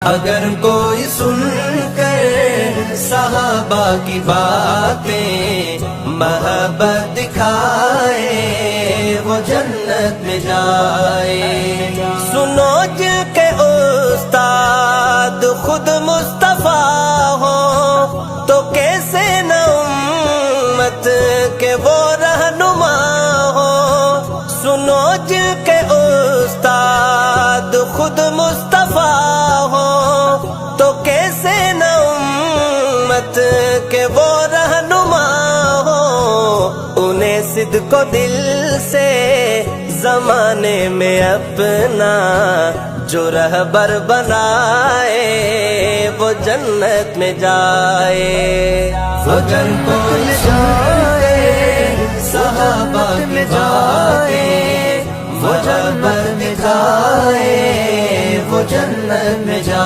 اگر کوئی سن کر صحابہ کی باتیں محبت دکھائے وہ جنت میں جائے۔ سنو جن کے استاد خود مصطفیٰ ہو تو کیسے نہ امت کے وہ رہنما ہو۔ سنو جن کے استاد خود مصطفیٰ ہو تو کیسے نہ امت کے وہ رہنما ہو۔ انہیں صدق و دل سے زمانے میں اپنا جو رہبر بنائے وہ جنت میں جائے۔ اگر کوئی جائے صحابہ میں جائے وہ جنت میں جائے، وہ جنت میں جائے۔